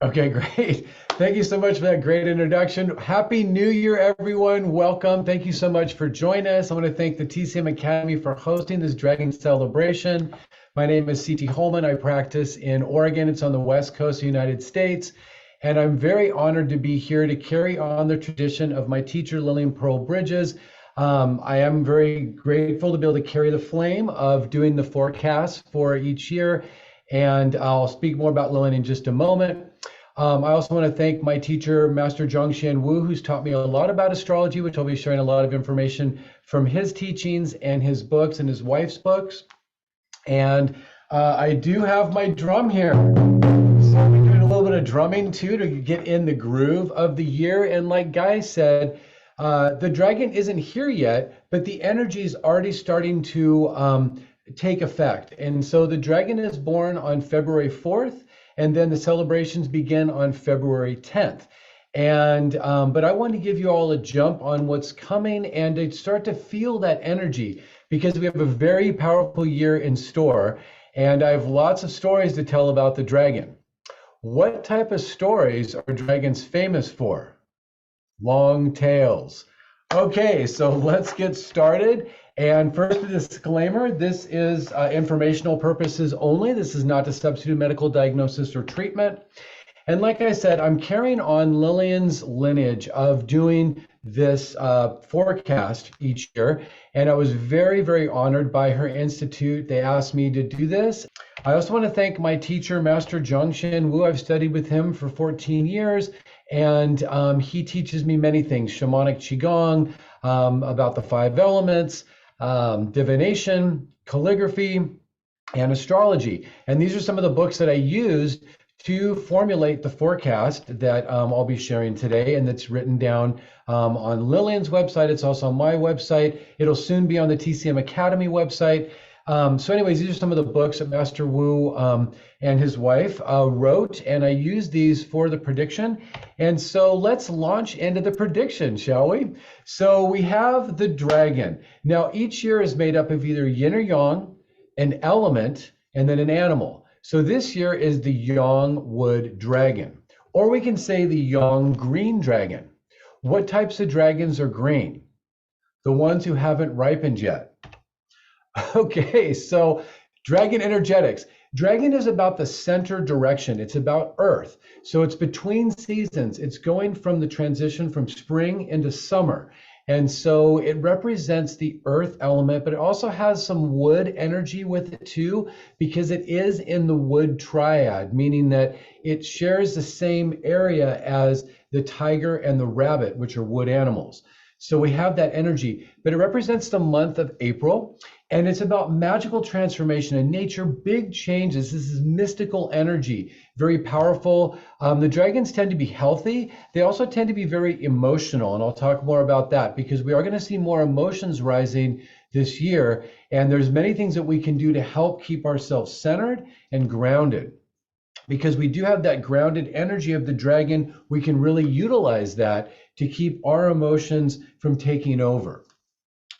Okay, great. Thank you so much for that great introduction. Happy New Year, everyone. Welcome. Thank you so much for joining us. I want to thank the TCM Academy for hosting this Dragon Celebration. My name is CT Holman. I practice in Oregon. It's on the West Coast of the United States. And I'm very honored to be here to carry on the tradition of my teacher, Lillian Pearl Bridges. I am very grateful to be able to carry the flame of doing the forecast for each year. And I'll speak more about Lillian in just a moment. I also want to thank my teacher, Master Zhongxian Wu, who's taught me a lot about astrology, which I'll be sharing a lot of information from his teachings and his books and his wife's books. And I do have my drum here. So we're doing a little bit of drumming too to get in the groove of the year. And like Guy said, the dragon isn't here yet, but the energy is already starting to take effect. And so the dragon is born on February 4th. And then the celebrations begin on February 10th. And but I want to give you all a jump on what's coming and to start to feel that energy because we have a very powerful year in store. And I have lots of stories to tell about the dragon. What type of stories are dragons famous for? Long tails. Okay, so let's get started. And first, a disclaimer, this is informational purposes only. This is not to substitute medical diagnosis or treatment. And like I said, I'm carrying on Lillian's lineage of doing this forecast each year. And I was very, very honored by her institute. They asked me to do this. I also want to thank my teacher, Master Zhongxian Wu. I've studied with him for 14 years. And he teaches me many things, shamanic qigong, about the 5 elements, divination, calligraphy, and astrology. And these are some of the books that I used to formulate the forecast that I'll be sharing today, and that's written down on Lillian's website. It's also on my website. It'll soon be on the TCM Academy website. So anyways, these are some of the books that Master Wu and his wife wrote, and I used these for the prediction. And so let's launch into the prediction, shall we? So we have the dragon. Now, each year is made up of either yin or yang, an element, and then an animal. So this year is the yang wood dragon, or we can say the yang green dragon. What types of dragons are green? The ones who haven't ripened yet. Okay, so dragon energetics. Dragon is about the center direction. It's about Earth. So it's between seasons. It's going from the transition from spring into summer. And so it represents the earth element, but it also has some wood energy with it too, because it is in the wood triad, meaning that it shares the same area as the tiger and the rabbit, which are wood animals. So we have that energy, but it represents the month of April, and it's about magical transformation in nature, big changes. This is mystical energy, very powerful. The dragons tend to be healthy. They also tend to be very emotional, and I'll talk more about that because we are going to see more emotions rising this year, and there's many things that we can do to help keep ourselves centered and grounded. Because we do have that grounded energy of the dragon, we can really utilize that to keep our emotions from taking over.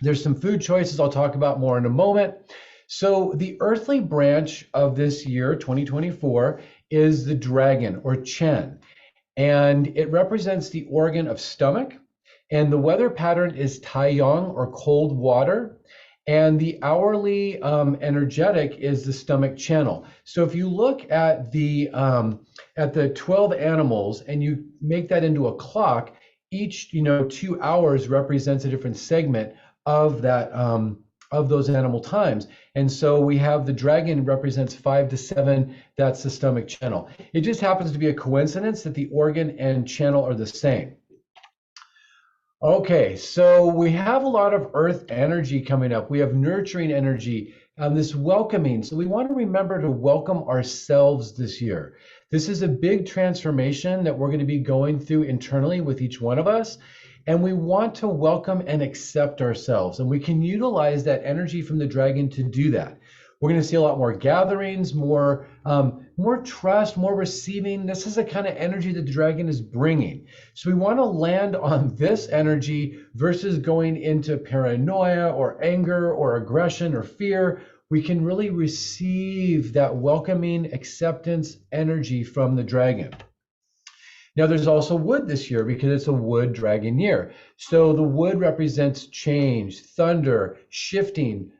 There's some food choices I'll talk about more in a moment. So the earthly branch of this year, 2024, is the dragon or Chen. And it represents the organ of stomach. And the weather pattern is Taiyang or cold water. And the hourly energetic is the stomach channel. So if you look at the 12 animals and you make that into a clock, each 2 hours represents a different segment of that of those animal times. And so we have the dragon represents 5 to 7. That's the stomach channel. It just happens to be a coincidence that the organ and channel are the same. Okay, so we have a lot of earth energy coming up. We have nurturing energy, this welcoming. So we want to remember to welcome ourselves this year. This is a big transformation that we're going to be going through internally with each one of us. And we want to welcome and accept ourselves. And we can utilize that energy from the dragon to do that. We're going to see a lot more gatherings, more trust, more receiving. This is the kind of energy that the dragon is bringing. So we want to land on this energy versus going into paranoia or anger or aggression or fear. We can really receive that welcoming acceptance energy from the dragon. Now, there's also wood this year because it's a wood dragon year. So the wood represents change, thunder, shifting,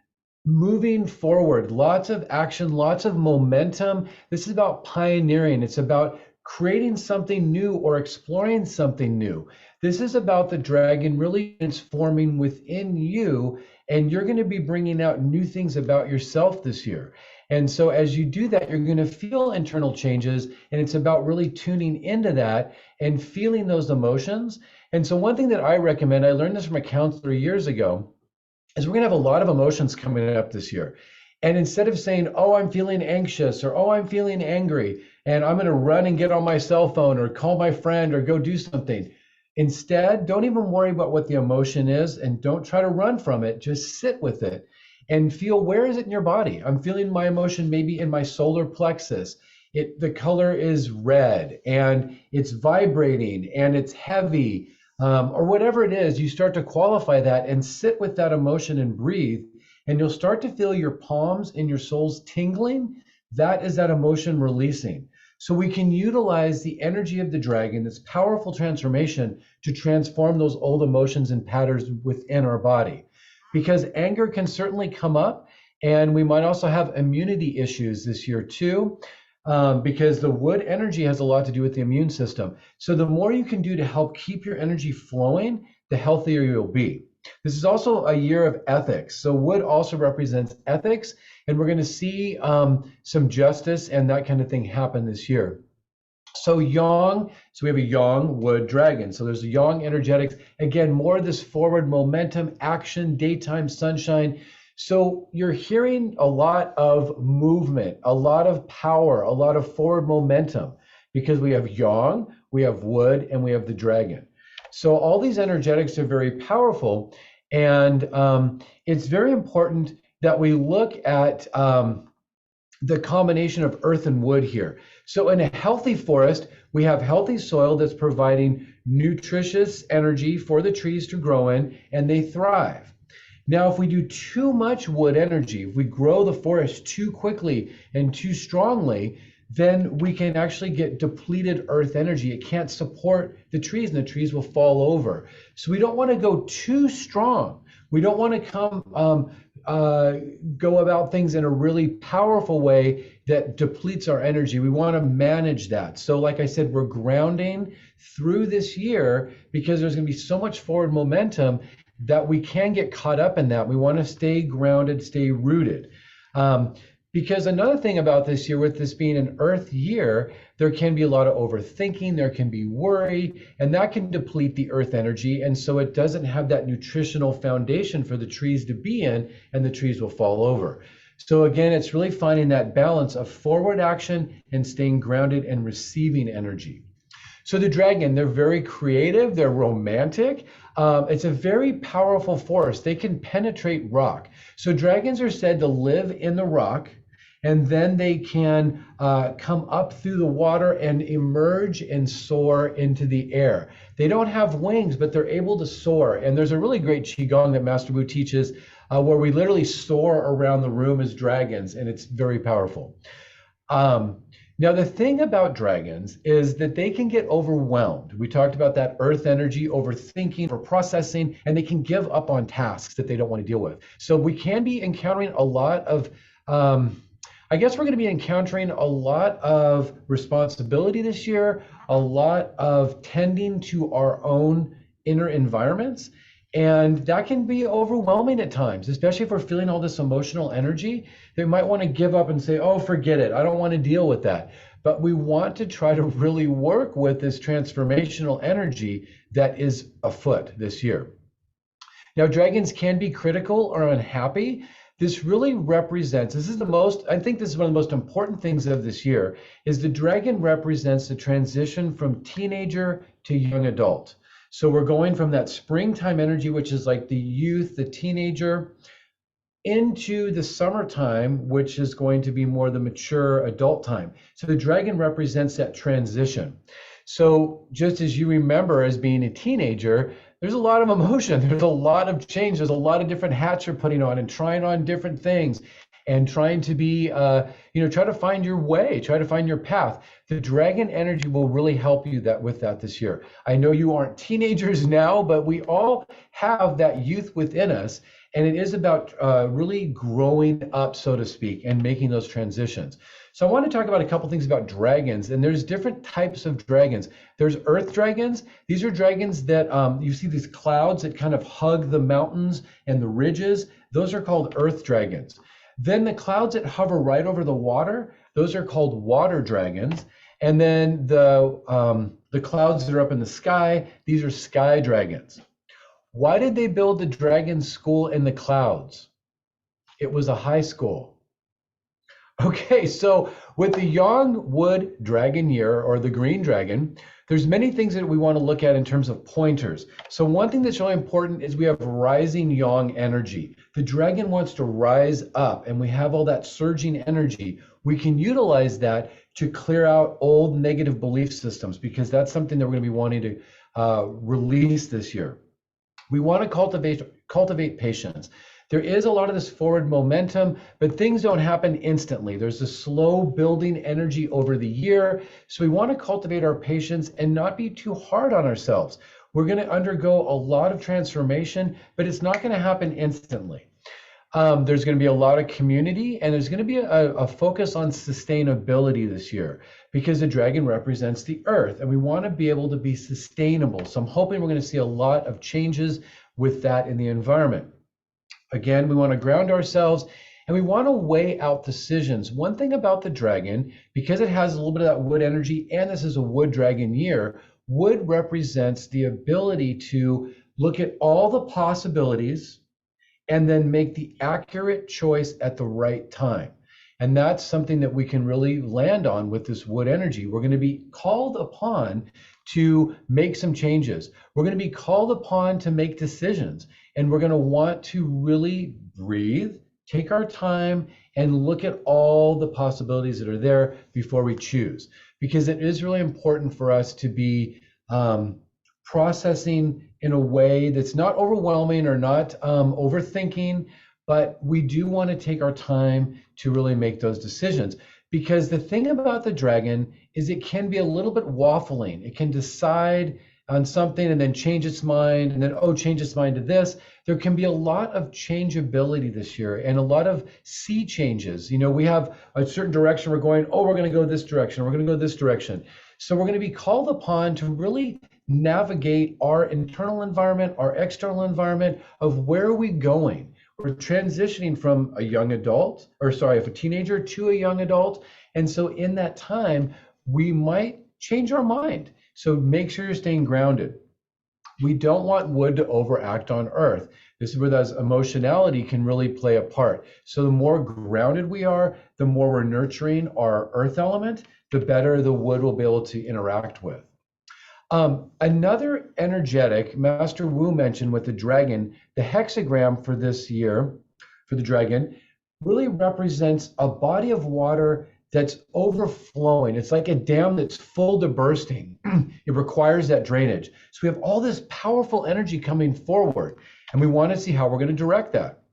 moving forward, lots of action, lots of momentum. This is about pioneering. It's about creating something new or exploring something new. This is about the dragon really transforming within you, and you're going to be bringing out new things about yourself this year. And so as you do that, you're going to feel internal changes, and it's about really tuning into that and feeling those emotions. And so one thing that I recommend, I learned this from a counselor years ago, is we're going to have a lot of emotions coming up this year. And instead of saying, oh, I'm feeling anxious, or oh, I'm feeling angry, and I'm going to run and get on my cell phone or call my friend or go do something, instead, don't even worry about what the emotion is and don't try to run from it. Just sit with it and feel, where is it in your body? I'm feeling my emotion maybe in my solar plexus. The color is red and it's vibrating and it's heavy, or whatever it is. You start to qualify that and sit with that emotion and breathe, and you'll start to feel your palms and your soles tingling. That is that emotion releasing. So we can utilize the energy of the dragon, this powerful transformation, to transform those old emotions and patterns within our body. Because anger can certainly come up, and we might also have immunity issues this year too, because the wood energy has a lot to do with the immune system. So the more you can do to help keep your energy flowing, the healthier you'll be. This is also a year of ethics. So wood also represents ethics, and we're going to see some justice and that kind of thing happen this year. So yang, so we have a yang wood dragon. So there's a yang energetics. Again, more of this forward momentum, action, daytime sunshine. So you're hearing a lot of movement, a lot of power, a lot of forward momentum, because we have yang, we have wood, and we have the dragon. So all these energetics are very powerful, and it's very important that we look at the combination of earth and wood here. So in a healthy forest, we have healthy soil that's providing nutritious energy for the trees to grow in, and they thrive. Now, if we do too much wood energy, if we grow the forest too quickly and too strongly, then we can actually get depleted earth energy. It can't support the trees, and the trees will fall over. So we don't want to go too strong. We don't want to go about things in a really powerful way that depletes our energy. We want to manage that. So like I said, we're grounding through this year because there's going to be so much forward momentum that we can get caught up in that. We want to stay grounded, stay rooted. Because another thing about this year, with this being an earth year, there can be a lot of overthinking, there can be worry, and that can deplete the earth energy. And so it doesn't have that nutritional foundation for the trees to be in, and the trees will fall over. So again, it's really finding that balance of forward action and staying grounded and receiving energy. So the dragon, they're very creative, they're romantic. It's a very powerful force. They can penetrate rock. So dragons are said to live in the rock, and then they can come up through the water and emerge and soar into the air. They don't have wings, but they're able to soar. And there's a really great qigong that Master Wu teaches where we literally soar around the room as dragons, and it's very powerful. Now, the thing about dragons is that they can get overwhelmed. We talked about that earth energy, overthinking or processing, and they can give up on tasks that they don't want to deal with. So we can be encountering a lot of, I guess we're going to be encountering a lot of responsibility this year, a lot of tending to our own inner environments. And that can be overwhelming at times, especially if we're feeling all this emotional energy. They might want to give up and say, oh, forget it. I don't want to deal with that. But we want to try to really work with this transformational energy that is afoot this year. Now, dragons can be critical or unhappy. This really represents, I think this is one of the most important things of this year, is the dragon represents the transition from teenager to young adult. So we're going from that springtime energy, which is like the youth, the teenager, into the summertime, which is going to be more the mature adult time. So the dragon represents that transition. So just as you remember as being a teenager, there's a lot of emotion, there's a lot of change, there's a lot of different hats you're putting on and trying on different things. and trying to be, try to find your way, try to find your path. The dragon energy will really help you with that this year. I know you aren't teenagers now, but we all have that youth within us. And it is about really growing up, so to speak, and making those transitions. So I want to talk about a couple things about dragons, and there's different types of dragons. There's earth dragons. These are dragons that you see these clouds that kind of hug the mountains and the ridges. Those are called earth dragons. Then the clouds that hover right over the water, those are called water dragons. And then the clouds that are up in the sky, these are sky dragons. Why did they build the dragon school in the clouds? It was a high school. Okay, so with the Yang Wood Dragon Year, or the Green Dragon, there's many things that we want to look at in terms of pointers. So one thing that's really important is we have rising Yang energy. The dragon wants to rise up, and we have all that surging energy. We can utilize that to clear out old negative belief systems, because that's something that we're going to be wanting to release this year. We want to cultivate patience. There is a lot of this forward momentum, but things don't happen instantly. There's a slow building energy over the year. So we want to cultivate our patience and not be too hard on ourselves. We're going to undergo a lot of transformation, but it's not going to happen instantly. There's going to be a lot of community, and there's going to be a focus on sustainability this year, because the dragon represents the earth, and we want to be able to be sustainable. So I'm hoping we're going to see a lot of changes with that in the environment. Again, we want to ground ourselves, and we want to weigh out decisions. One thing about the dragon, because it has a little bit of that wood energy, and this is a wood dragon year, wood represents the ability to look at all the possibilities and then make the accurate choice at the right time. And that's something that we can really land on with this wood energy. We're going to be called upon to make some changes. We're going to be called upon to make decisions. And we're going to want to really breathe, take our time, and look at all the possibilities that are there before we choose. Because it is really important for us to be processing in a way that's not overwhelming or not overthinking, but we do want to take our time to really make those decisions. Because the thing about the dragon is it can be a little bit waffling. It can decide on something and then change its mind, and then, change its mind to this. There can be a lot of changeability this year and a lot of sea changes. We have a certain direction we're going, we're going to go this direction, we're going to go this direction. So we're going to be called upon to really navigate our internal environment, our external environment of where are we going. We're transitioning from a teenager to a young adult. And so in that time, we might change our mind. So make sure you're staying grounded. We don't want wood to overact on earth. This is where that emotionality can really play a part. So the more grounded we are, the more we're nurturing our earth element, the better the wood will be able to interact with. Another energetic, Master Wu mentioned with the dragon, the hexagram for this year, for the dragon, really represents a body of water that's overflowing. It's like a dam that's full to bursting. It requires that drainage. So we have all this powerful energy coming forward, and we want to see how we're going to direct that.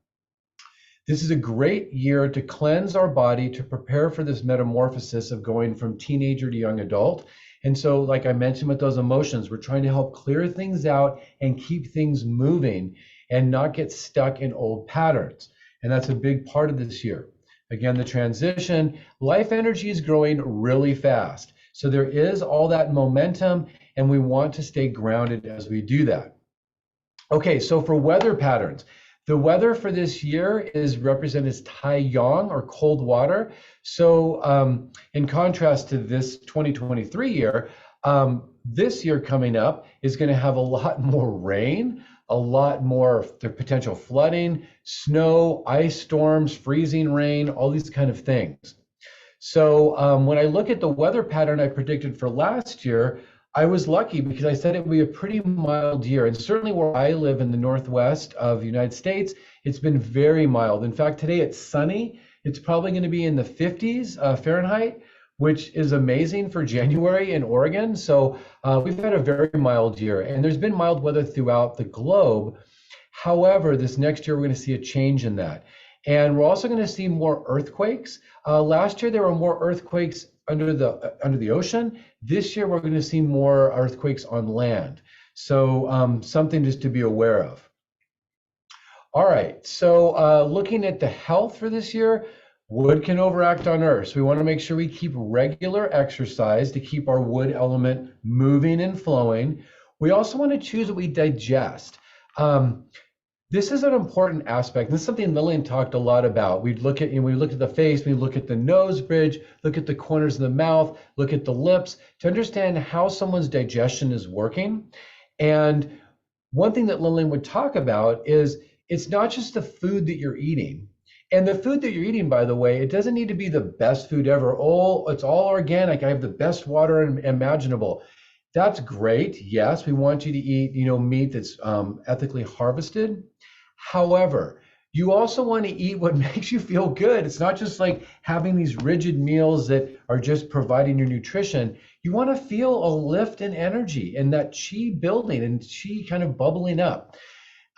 This is a great year to cleanse our body, to prepare for this metamorphosis of going from teenager to young adult. And so, like I mentioned with those emotions, we're trying to help clear things out and keep things moving and not get stuck in old patterns. And that's a big part of this year. Again, the transition, life energy is growing really fast. So there is all that momentum, and we want to stay grounded as we do that. Okay, so for weather patterns, the weather for this year is represented as Taiyang, or cold water. So in contrast to this 2023 year, this year coming up is going to have a lot more rain, a lot more potential flooding, snow, ice storms, freezing rain, all these kind of things. So when I look at the weather pattern I predicted for last year, I was lucky because I said it would be a pretty mild year. And certainly where I live in the Northwest of the United States, it's been very mild. In fact, today it's sunny. It's probably going to be in the 50s Fahrenheit, which is amazing for January in Oregon. So we've had a very mild year, and there's been mild weather throughout the globe. However, this next year, we're going to see a change in that. And we're also going to see more earthquakes. Last year there were more earthquakes under the ocean. This year we're going to see more earthquakes on land. So something just to be aware of. All right, so looking at the health for this year, wood can overact on earth. So we want to make sure we keep regular exercise to keep our wood element moving and flowing. We also want to choose what we digest. This is an important aspect. This is something Lillian talked a lot about. We look at, we look at the face, we look at the nose bridge, look at the corners of the mouth, look at the lips to understand how someone's digestion is working. And one thing that Lillian would talk about is it's not just the food that you're eating. And the food that you're eating, by the way, it doesn't need to be the best food ever. Oh, it's all organic. I have the best water imaginable. That's great. Yes, we want you to eat, meat that's ethically harvested. However, you also want to eat what makes you feel good. It's not just like having these rigid meals that are just providing your nutrition. You want to feel a lift in energy and that chi building and chi kind of bubbling up.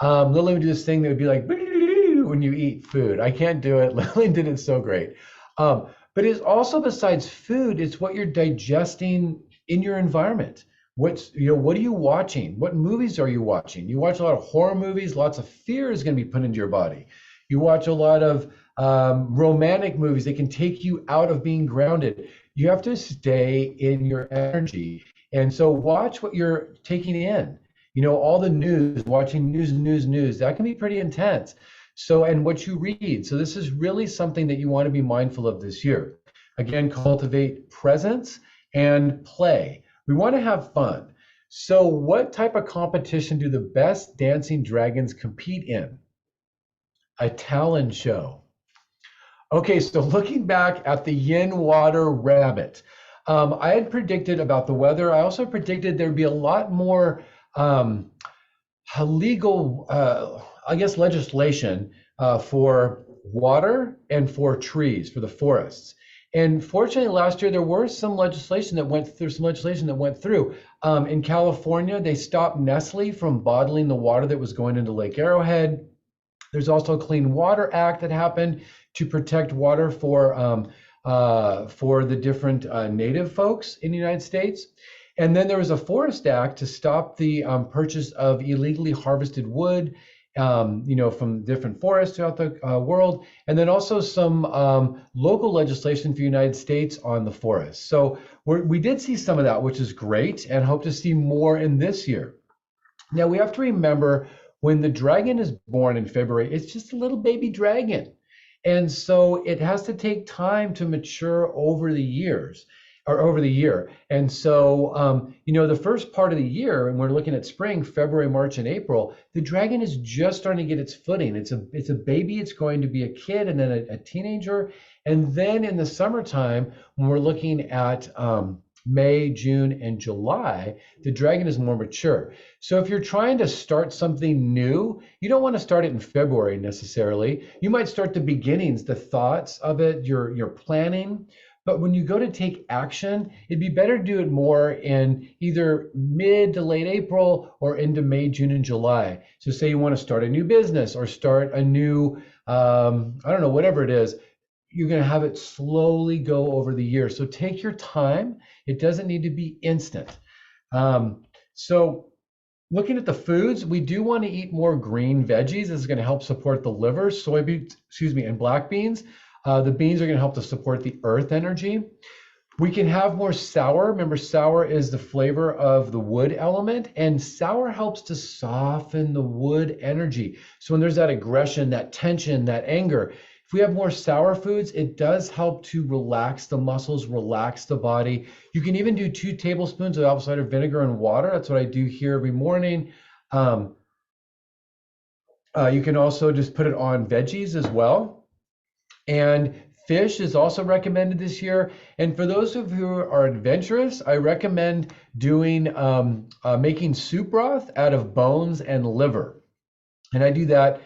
Lillian would do this thing that would be like when you eat food. I can't do it. Lillian did it so great. But it's also, besides food, it's what you're digesting in your environment. What are you watching? What movies are you watching? You watch a lot of horror movies, lots of fear is going to be put into your body. You watch a lot of romantic movies that can take you out of being grounded. You have to stay in your energy. And so watch what you're taking in. All the news, watching news, that can be pretty intense. So, and what you read. So this is really something that you want to be mindful of this year. Again, cultivate presence and play. We want to have fun. So what type of competition do the best dancing dragons compete in? A talent show. Okay, so looking back at the yin water rabbit, I had predicted about the weather. I also predicted there'd be a lot more legal, legislation for water and for trees, for the forests. And fortunately, last year there were some legislation that went through. In California, they stopped Nestle from bottling the water that was going into Lake Arrowhead. There's also a Clean Water Act that happened to protect water for the different native folks in the United States. And then there was a Forest Act to stop the purchase of illegally harvested wood, from different forests throughout the world, and then also some local legislation for the United States on the forest. So we did see some of that, which is great, and hope to see more in this year. Now we have to remember when the dragon is born in February, it's just a little baby dragon. And so it has to take time to mature over the year. And so, the first part of the year, and we're looking at spring, February, March, and April, the dragon is just starting to get its footing. It's a baby, it's going to be a kid and then a teenager. And then in the summertime, when we're looking at May, June, and July, the dragon is more mature. So if you're trying to start something new, you don't want to start it in February necessarily. You might start the beginnings, the thoughts of it, your planning. But when you go to take action, it'd be better to do it more in either mid to late April or into May, June, and July. So say you want to start a new business or start a new, whatever it is, you're going to have it slowly go over the year. So take your time. It doesn't need to be instant. So looking at the foods, we do want to eat more green veggies. This is going to help support the liver, soybeans, and black beans. The beans are going to help to support the earth energy. We can have more sour. Remember, sour is the flavor of the wood element, and sour helps to soften the wood energy. So when there's that aggression, that tension, that anger, if we have more sour foods, it does help to relax the muscles, relax the body. You can even do 2 tablespoons of apple cider vinegar and water. That's what I do here every morning. You can also just put it on veggies as well. And fish is also recommended this year. And for those of you who are adventurous, I recommend doing making soup broth out of bones and liver. And I do that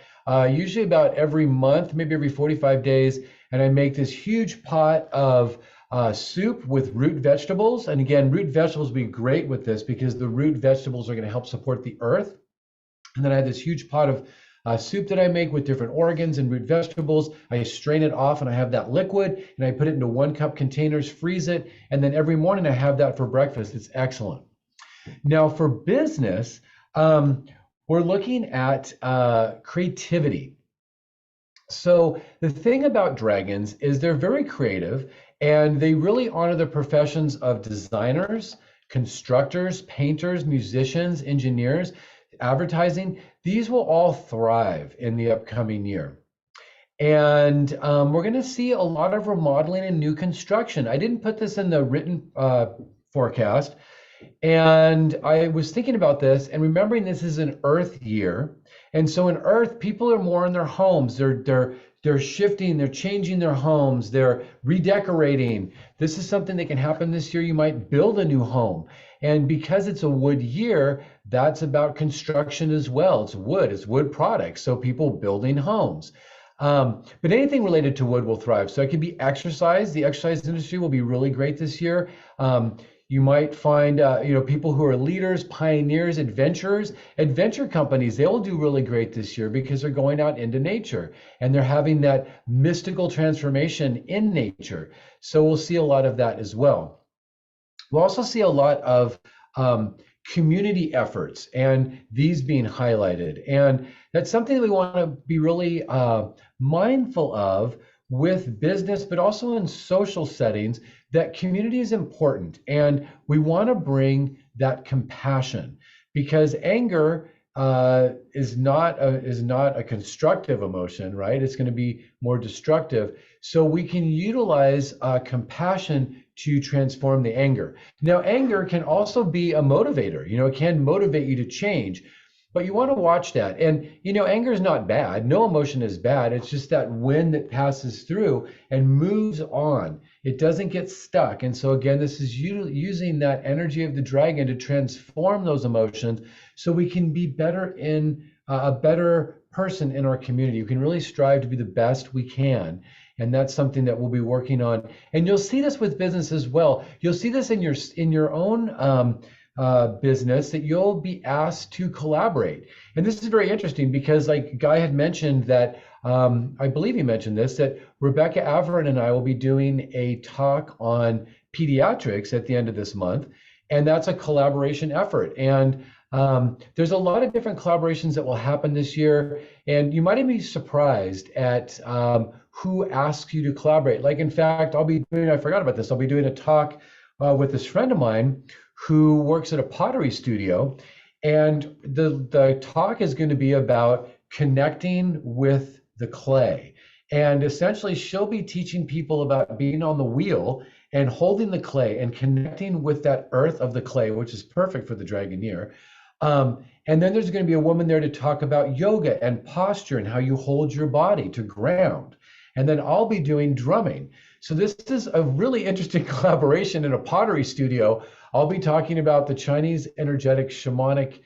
usually about every month, maybe every 45 days. And I make this huge pot of soup with root vegetables. And again, root vegetables would be great with this because the root vegetables are going to help support the earth. And then I have this huge pot of soup that I make with different organs and root vegetables. I strain it off and I have that liquid and I put it into 1 cup containers, freeze it, and then every morning I have that for breakfast. It's excellent. Now for business, we're looking at creativity. So the thing about dragons is they're very creative and they really honor the professions of designers, constructors, painters, musicians, engineers, advertising. These will all thrive in the upcoming year. And we're going to see a lot of remodeling and new construction. I didn't put this in the written forecast. And I was thinking about this and remembering this is an Earth year. And so in Earth, people are more in their homes. They're shifting, they're changing their homes, they're redecorating. This is something that can happen this year. You might build a new home. And because it's a wood year, that's about construction as well. It's wood products. So people building homes. But anything related to wood will thrive. So it could be exercise. The exercise industry will be really great this year. You might find people who are leaders, pioneers, adventurers, adventure companies. They will do really great this year because they're going out into nature and they're having that mystical transformation in nature. So we'll see a lot of that as well. We'll also see a lot of community efforts and these being highlighted. And that's something that we want to be really mindful of with business, but also in social settings, that community is important. And we want to bring that compassion because anger is not a constructive emotion, right? It's going to be more destructive. So we can utilize compassion to transform the anger. Now, anger can also be a motivator. It can motivate you to change. But you want to watch that. And, anger is not bad. No emotion is bad. It's just that wind that passes through and moves on. It doesn't get stuck. And so, again, this is using that energy of the dragon to transform those emotions so we can be better in a better person in our community. We can really strive to be the best we can. And that's something that we'll be working on. And you'll see this with business as well. You'll see this in your own business, that you'll be asked to collaborate. And this is very interesting because, like Guy had mentioned that, I believe he mentioned this, that Rebecca Averin and I will be doing a talk on pediatrics at the end of this month. And that's a collaboration effort. And there's a lot of different collaborations that will happen this year. And you might even be surprised at who asks you to collaborate. Like, in fact, I forgot about this, I'll be doing a talk with this friend of mine who works at a pottery studio. And the talk is going to be about connecting with the clay. And essentially, she'll be teaching people about being on the wheel and holding the clay and connecting with that earth of the clay, which is perfect for the dragon year. And then there's going to be a woman there to talk about yoga and posture and how you hold your body to ground. And then I'll be doing drumming. So this is a really interesting collaboration in a pottery studio. I'll be talking about the Chinese energetic shamanic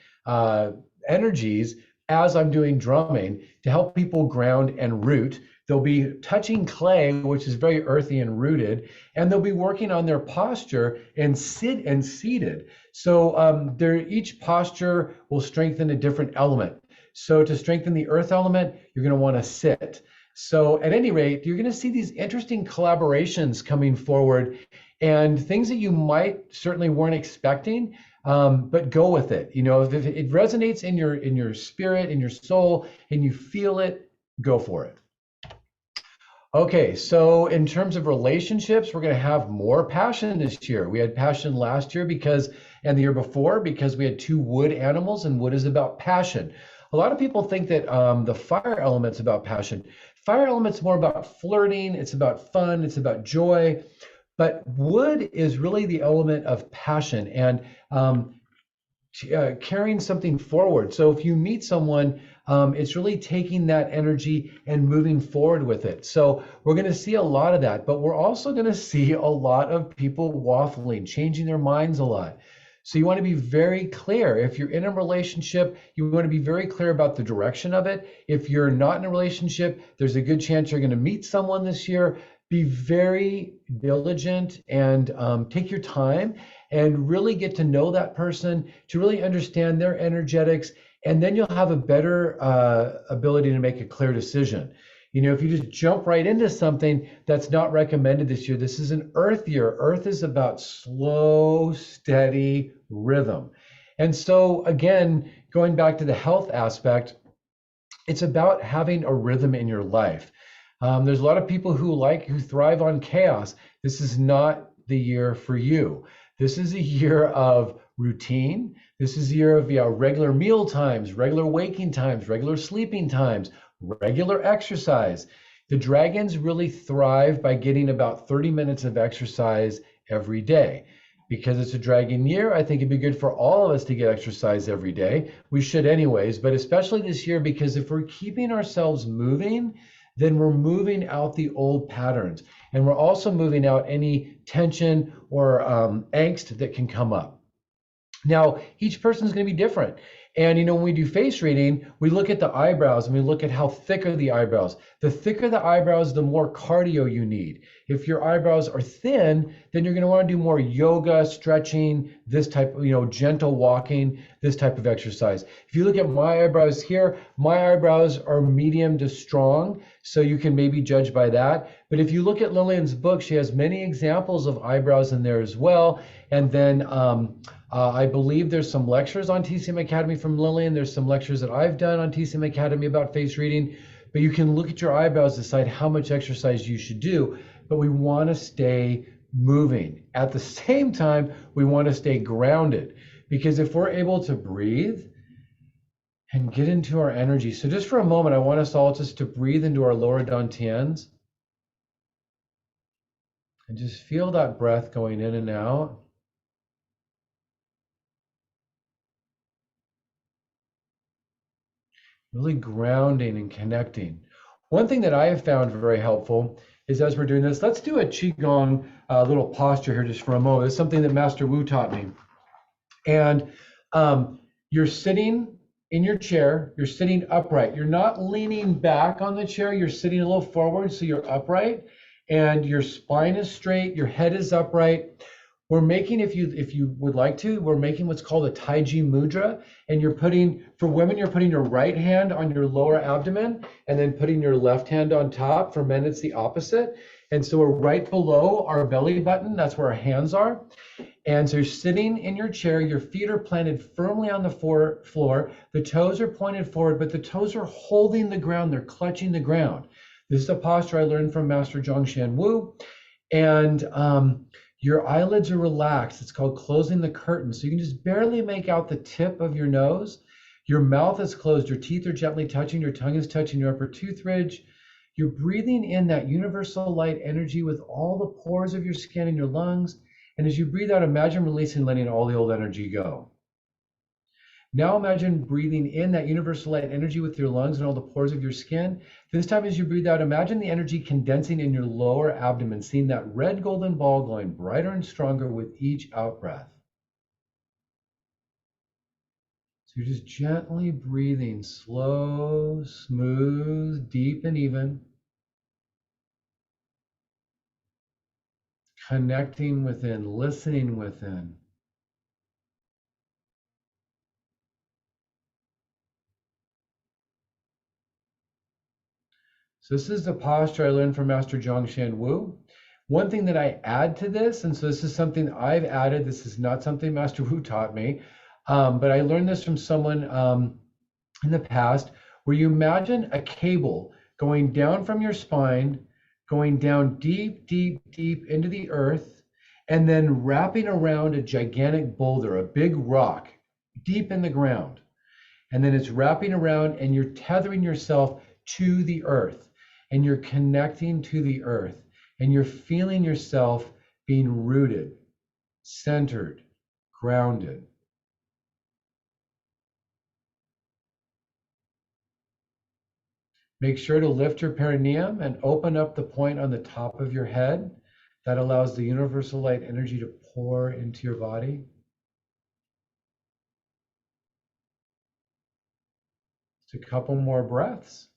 energies as I'm doing drumming to help people ground and root. They'll be touching clay, which is very earthy and rooted, and they'll be working on their posture and seated. So each posture will strengthen a different element. So to strengthen the earth element, you're going to want to sit. So at any rate, you're going to see these interesting collaborations coming forward and things that you might certainly weren't expecting, but go with it. If it resonates in your spirit, in your soul, and you feel it, go for it. Okay, so in terms of relationships, we're going to have more passion this year. We had passion last year and the year before because we had 2 wood animals, and wood is about passion. A lot of people think that the fire element's about passion. Fire element's more about flirting, it's about fun, it's about joy. But wood is really the element of passion and carrying something forward. So if you meet someone, it's really taking that energy and moving forward with it. So we're going to see a lot of that, but we're also going to see a lot of people waffling, changing their minds a lot. So you want to be very clear. If you're in a relationship, you want to be very clear about the direction of it. If you're not in a relationship, there's a good chance you're going to meet someone this year. Be very diligent and take your time and really get to know that person, to really understand their energetics And then you'll have a better ability to make a clear decision. If you just jump right into something that's not recommended this year, this is an Earth year. Earth is about slow, steady rhythm. And so, again, going back to the health aspect, it's about having a rhythm in your life. There's a lot of people who thrive on chaos. This is not the year for you. This is a year of routine. This is a year of regular meal times, regular waking times, regular sleeping times, regular exercise. The dragons really thrive by getting about 30 minutes of exercise every day. Because it's a dragon year, I think it'd be good for all of us to get exercise every day. We should anyways, but especially this year, because if we're keeping ourselves moving, then we're moving out the old patterns. And we're also moving out any tension or angst that can come up. Now, each person is going to be different. And when we do face reading, we look at the eyebrows and we look at how thick are the eyebrows. The thicker the eyebrows, the more cardio you need. If your eyebrows are thin, then you're going to want to do more yoga, stretching, this type of, gentle walking, this type of exercise. If you look at my eyebrows here, my eyebrows are medium to strong, so you can maybe judge by that. But if you look at Lillian's book, she has many examples of eyebrows in there as well. And then I believe there's some lectures on TCM Academy from Lillian. There's some lectures that I've done on TCM Academy about face reading. But you can look at your eyebrows, decide how much exercise you should do. But we want to stay moving. At the same time, we want to stay grounded. Because if we're able to breathe and get into our energy. So just for a moment, I want us all just to breathe into our lower dantians. And just feel that breath going in and out. Really grounding and connecting. One thing that I have found very helpful is as we're doing this, let's do a qigong little posture here just for a moment. It's something that Master Wu taught me. And you're sitting in your chair, you're sitting upright. You're not leaning back on the chair, you're sitting a little forward so you're upright and your spine is straight, your head is upright. We're making, if you would like to, we're making what's called a Taiji mudra, and you're putting, for women, you're putting your right hand on your lower abdomen and then putting your left hand on top. For men, it's the opposite. And so we're right below our belly button, that's where our hands are. And so you're sitting in your chair, your feet are planted firmly on the floor, the toes are pointed forward, but the toes are holding the ground, they're clutching the ground. This is a posture I learned from Master Zhongxian Wu. And your eyelids are relaxed. It's called closing the curtain. So you can just barely make out the tip of your nose. Your mouth is closed. Your teeth are gently touching. Your tongue is touching your upper tooth ridge. You're breathing in that universal light energy with all the pores of your skin and your lungs. And as you breathe out, imagine releasing, letting all the old energy go. Now imagine breathing in that universal light energy with your lungs and all the pores of your skin. This time as you breathe out, imagine the energy condensing in your lower abdomen, seeing that red golden ball going brighter and stronger with each out breath. So you're just gently breathing, slow, smooth, deep and even. Connecting within, listening within. So this is the posture I learned from Master Zhongxian Wu. One thing that I add to this, and so this is something I've added, this is not something Master Wu taught me, but I learned this from someone in the past, where you imagine a cable going down from your spine, going down deep, deep, deep into the earth, and then wrapping around a gigantic boulder, a big rock, deep in the ground. And then it's wrapping around and you're tethering yourself to the earth. And you're connecting to the earth and you're feeling yourself being rooted, centered, grounded. Make sure to lift your perineum and open up the point on the top of your head. That allows the universal light energy to pour into your body. Just a couple more breaths.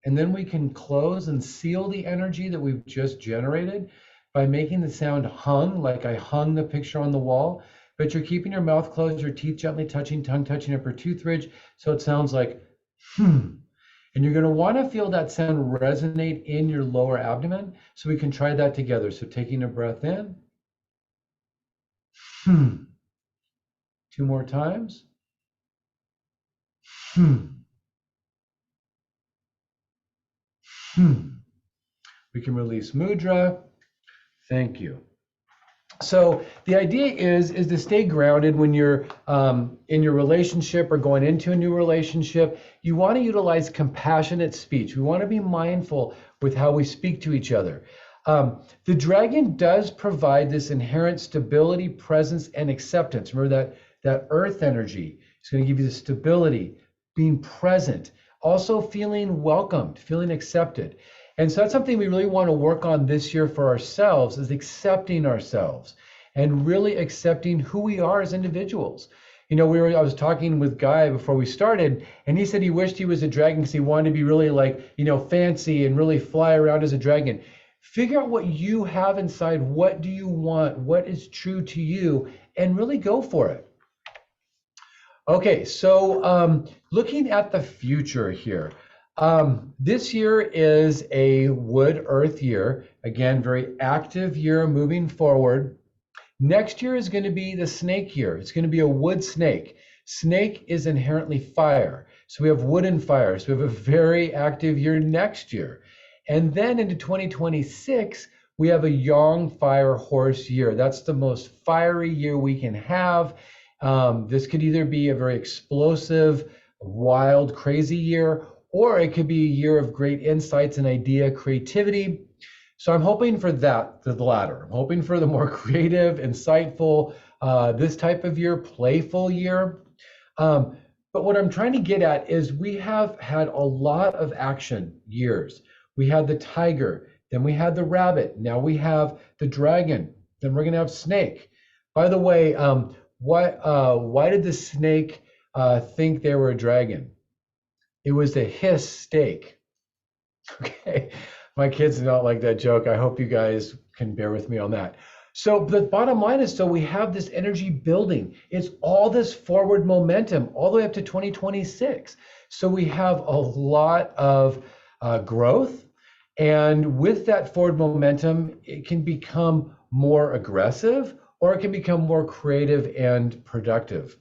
And then we can close and seal the energy that we've just generated by making the sound hung, like I hung the picture on the wall, but you're keeping your mouth closed, your teeth gently touching, tongue touching upper tooth ridge. So it sounds like, And you're going to want to feel that sound resonate in your lower abdomen. So we can try that together. So taking a breath in. 2 more times. We can release mudra. Thank you. So the idea is to stay grounded when you're in your relationship or going into a new relationship. You want to utilize compassionate speech. We want to be mindful with how we speak to each other. The dragon does provide this inherent stability, presence, and acceptance. Remember that earth energy is going to give you the stability, being present, also feeling welcomed, feeling accepted. And so that's something we really want to work on this year for ourselves, is accepting ourselves and really accepting who we are as individuals. You know, I was talking with Guy before we started, and he said he wished he was a dragon because he wanted to be really like, you know, fancy and really fly around as a dragon. Figure out what you have inside. What do you want? What is true to you? And really go for it. Okay, so looking at the future here. This year is a wood earth year. Again, very active year moving forward. Next year is going to be the snake year. It's going to be a wood snake. Snake is inherently fire. So we have wood and fire. So we have a very active year next year. And then into 2026, we have a yang fire horse year. That's the most fiery year we can have. This could either be a very explosive, wild, crazy year, or it could be a year of great insights and idea creativity. So I'm hoping for that, the latter. I'm hoping for the more creative, insightful, this type of year, playful year. But what I'm trying to get at is we have had a lot of action years. We had the tiger, then we had the rabbit, now we have the dragon, then we're gonna have snake. By the way, why did the snake think they were a dragon? It was a hiss steak. Okay, my kids do not like that joke. I hope you guys can bear with me on that. So the bottom line is, so we have this energy building. It's all this forward momentum all the way up to 2026. So we have a lot of growth. And with that forward momentum, it can become more aggressive or it can become more creative and productive.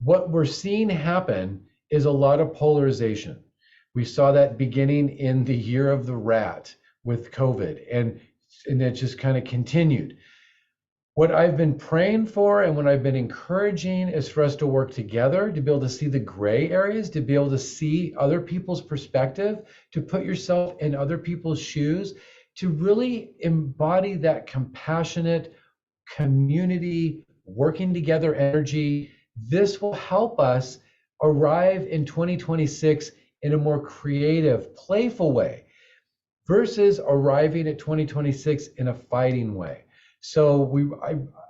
What we're seeing happen is a lot of polarization. We saw that beginning in the year of the rat with COVID, and it just kind of continued. What I've been praying for and what I've been encouraging is for us to work together, to be able to see the gray areas, to be able to see other people's perspective, to put yourself in other people's shoes, to really embody that compassionate community, working together energy. This will help us arrive in 2026 in a more creative, playful way versus arriving at 2026 in a fighting way. So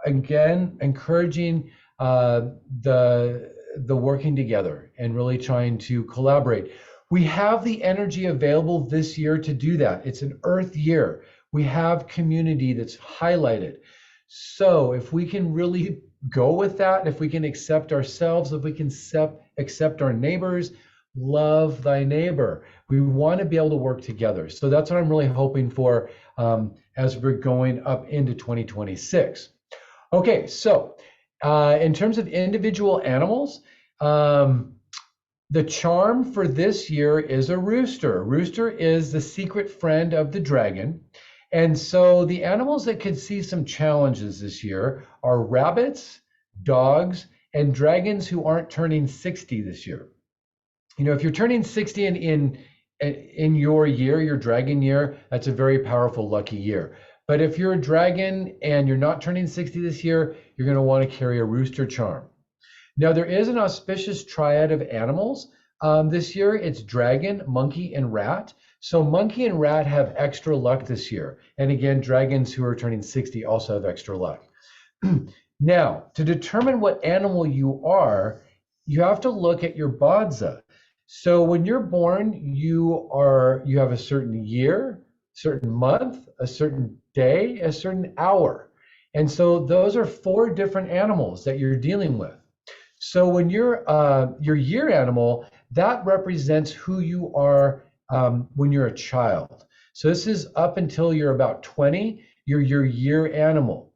again, encouraging the working together and really trying to collaborate. We have the energy available this year to do that. It's an earth year. We have community that's highlighted. So if we can really go with that, if we can accept ourselves, if we can accept our neighbors, love thy neighbor. We want to be able to work together. So that's what I'm really hoping for as we're going up into 2026. Okay, so in terms of individual animals, the charm for this year is a rooster. Rooster is the secret friend of the dragon. And so the animals that could see some challenges this year are rabbits, dogs, and dragons who aren't turning 60 this year. You know, if you're turning 60 in your year, your dragon year, that's a very powerful, lucky year. But if you're a dragon and you're not turning 60 this year, you're going to want to carry a rooster charm. Now, there is an auspicious triad of animals. This year, it's dragon, monkey, and rat. So monkey and rat have extra luck this year. And again, dragons who are turning 60 also have extra luck. Now, to determine what animal you are, you have to look at your bodza. So when you're born, you have a certain year, certain month, a certain day, a certain hour. And so those are four different animals that you're dealing with. So when you're your year animal, that represents who you are when you're a child. So this is up until you're about 20, you're your year animal.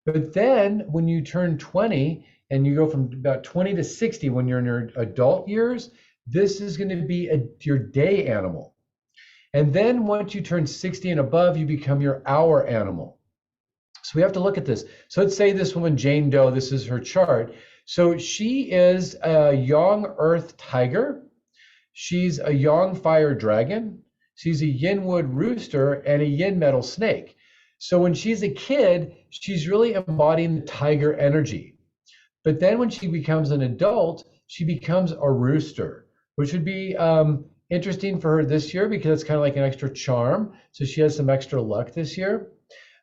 But then when you turn 20 and you go from about 20 to 60 when you're in your adult years, this is going to be your day animal. And then once you turn 60 and above, you become your hour animal. So we have to look at this. So let's say this woman, Jane Doe, this is her chart. So she is a young earth tiger. She's a yang fire dragon. She's a yin wood rooster and a yin metal snake. So when she's a kid, she's really embodying the tiger energy. But then when she becomes an adult, she becomes a rooster, which would be interesting for her this year because it's kind of like an extra charm. So she has some extra luck this year.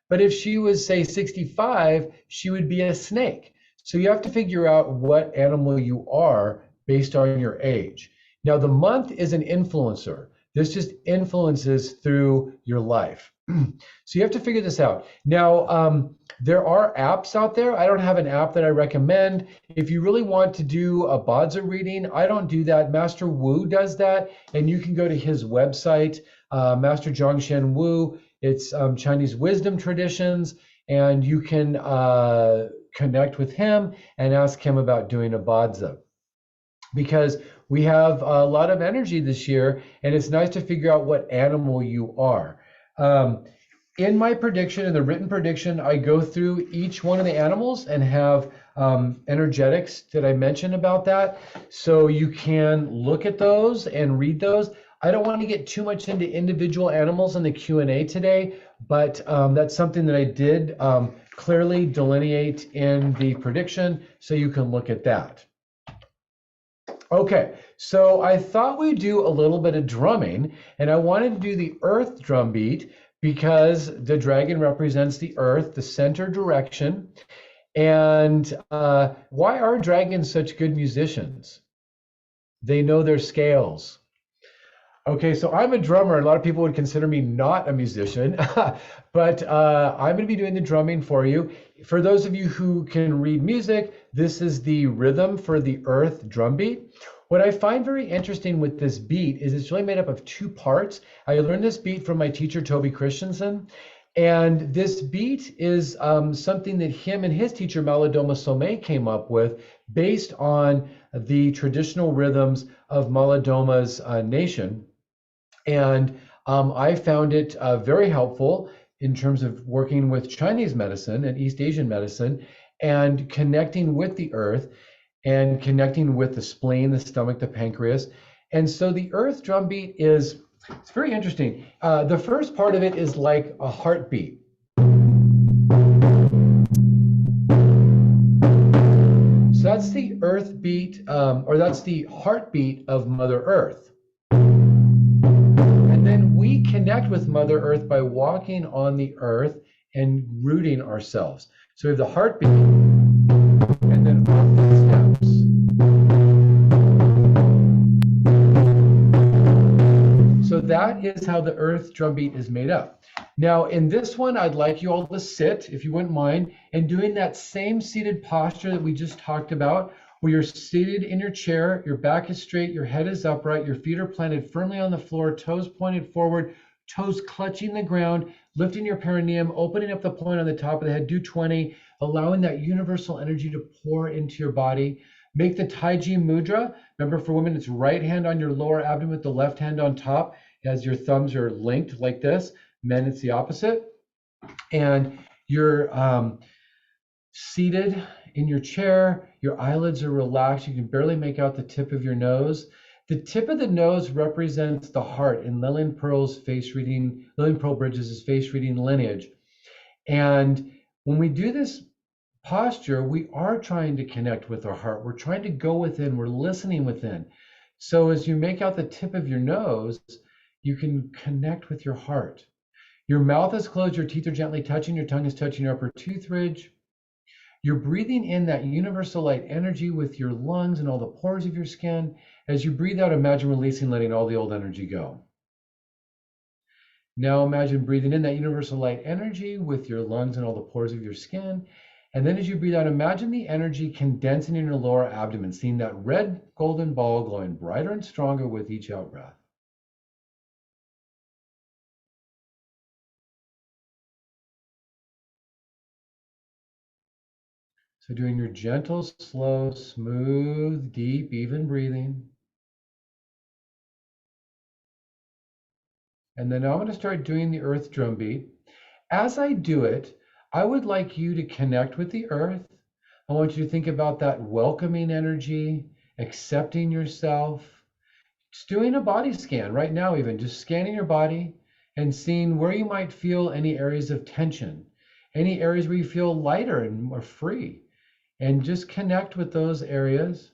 But if she was, say, 65, she would be a snake. So you have to figure out what animal you are based on your age. Now, the month is an influencer. This just influences through your life. So you have to figure this out. Now, there are apps out there. I don't have an app that I recommend. If you really want to do a Bazi reading, I don't do that. Master Wu does that, and you can go to his website, Master Zhongxian Wu. It's Chinese wisdom traditions, and you can connect with him and ask him about doing a Bazi. Because we have a lot of energy this year, and it's nice to figure out what animal you are. In my prediction, in the written prediction, I go through each one of the animals and have energetics that I mentioned about that. So you can look at those and read those. I don't want to get too much into individual animals in the Q&A today, but that's something that I did clearly delineate in the prediction, so you can look at that. Okay, so I thought we'd do a little bit of drumming, and I wanted to do the earth drum beat because the dragon represents the earth, the center direction. And why are dragons such good musicians? They know their scales. Okay, so I'm a drummer. A lot of people would consider me not a musician, but I'm going to be doing the drumming for you. For those of you who can read music, this is the rhythm for the earth drum beat. What I find very interesting with this beat is it's really made up of two parts. I learned this beat from my teacher, Toby Christensen. And this beat is something that him and his teacher, Malidoma Somé, came up with based on the traditional rhythms of Malidoma's nation. And I found it very helpful in terms of working with Chinese medicine and East Asian medicine and connecting with the earth and connecting with the spleen, the stomach, the pancreas. And so the earth drum beat it's very interesting. The first part of it is like a heartbeat. So that's the earth beat, or that's the heartbeat of Mother Earth. And then we connect with Mother Earth by walking on the earth and rooting ourselves. So we have the heartbeat, and then off the steps. So that is how the earth drum beat is made up. Now, in this one, I'd like you all to sit, if you wouldn't mind, and doing that same seated posture that we just talked about, where you're seated in your chair, your back is straight, your head is upright, your feet are planted firmly on the floor, toes pointed forward, toes clutching the ground, lifting your perineum, opening up the point on the top of the head, do 20, allowing that universal energy to pour into your body. Make the Taiji mudra. Remember, for women, it's right hand on your lower abdomen with the left hand on top as your thumbs are linked like this. Men, it's the opposite. And you're seated in your chair. Your eyelids are relaxed. You can barely make out the tip of your nose. The tip of the nose represents the heart in Lillian Pearl Bridges' face reading lineage. And when we do this posture, we are trying to connect with our heart. We're trying to go within. We're listening within. So as you make out the tip of your nose, you can connect with your heart. Your mouth is closed. Your teeth are gently touching. Your tongue is touching your upper tooth ridge. You're breathing in that universal light energy with your lungs and all the pores of your skin. As you breathe out, imagine releasing, letting all the old energy go. Now imagine breathing in that universal light energy with your lungs and all the pores of your skin. And then as you breathe out, imagine the energy condensing in your lower abdomen, seeing that red golden ball glowing brighter and stronger with each out breath. So doing your gentle, slow, smooth, deep, even breathing. And then now I'm going to start doing the earth drum beat. As I do it, I would like you to connect with the earth. I want you to think about that welcoming energy, accepting yourself. Just doing a body scan right now, even just scanning your body and seeing where you might feel any areas of tension, any areas where you feel lighter and more free, and just connect with those areas.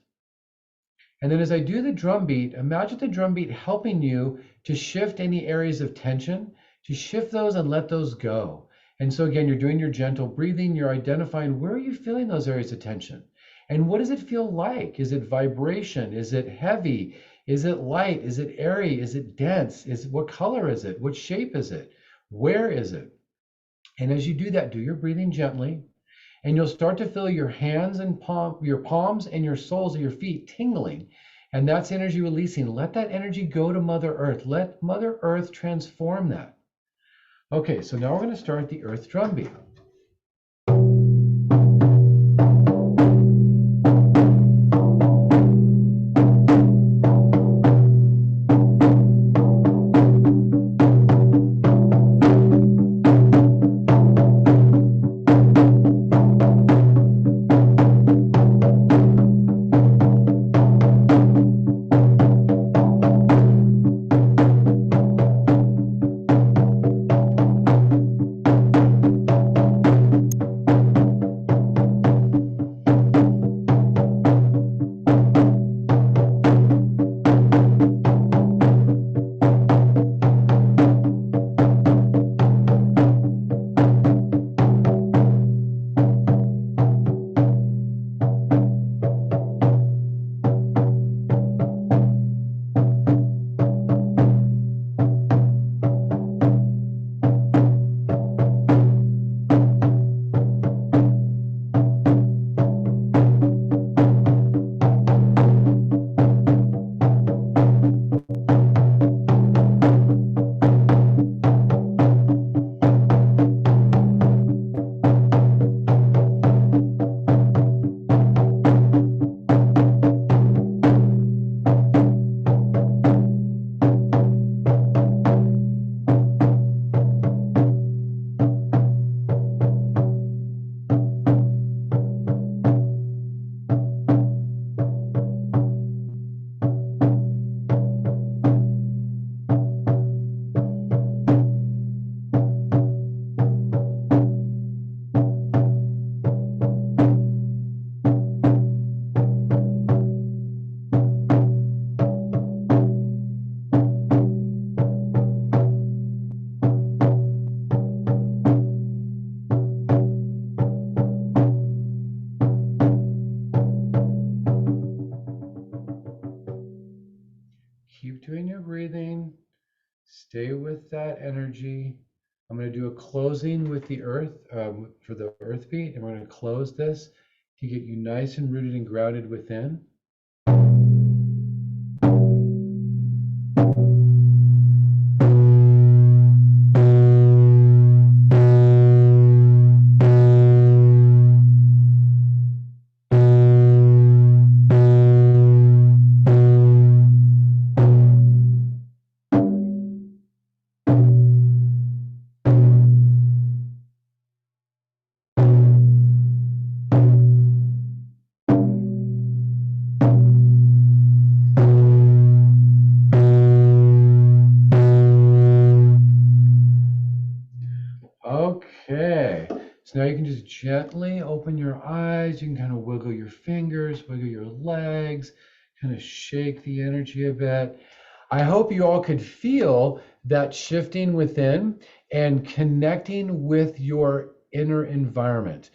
And then as I do the drum beat, imagine the drum beat helping you to shift any areas of tension, to shift those and let those go. And so again, you're doing your gentle breathing, you're identifying where are you feeling those areas of tension? And what does it feel like? Is it vibration? Is it heavy? Is it light? Is it airy? Is it dense? What color is it? What shape is it? Where is it? And as you do that, do your breathing gently. And you'll start to feel your hands and your palms and your soles of your feet tingling. And that's energy releasing. Let that energy go to Mother Earth. Let Mother Earth transform that. Okay, so now we're going to start the earth drum beat. Keep doing your breathing. Stay with that energy. I'm going to do a closing with the earth for the earth beat, and we're going to close this to get you nice and rooted and grounded within. Okay, so now you can just gently open your eyes. You can kind of wiggle your fingers, wiggle your legs, kind of shake the energy a bit. I hope you all could feel that shifting within and connecting with your inner environment.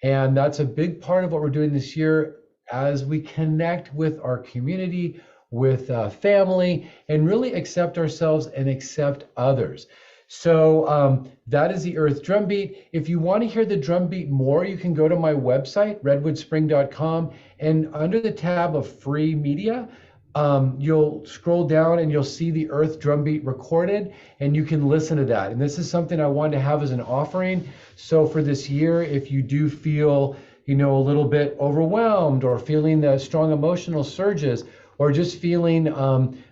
And that's a big part of what we're doing this year as we connect with our community, with family, and really accept ourselves and accept others. So that is the Earth Drumbeat. If you want to hear the drumbeat more, you can go to my website, redwoodspring.com, and under the tab of free media, you'll scroll down and you'll see the Earth Drumbeat recorded, and you can listen to that. And this is something I wanted to have as an offering. So for this year, if you do feel, a little bit overwhelmed or feeling the strong emotional surges, or just feeling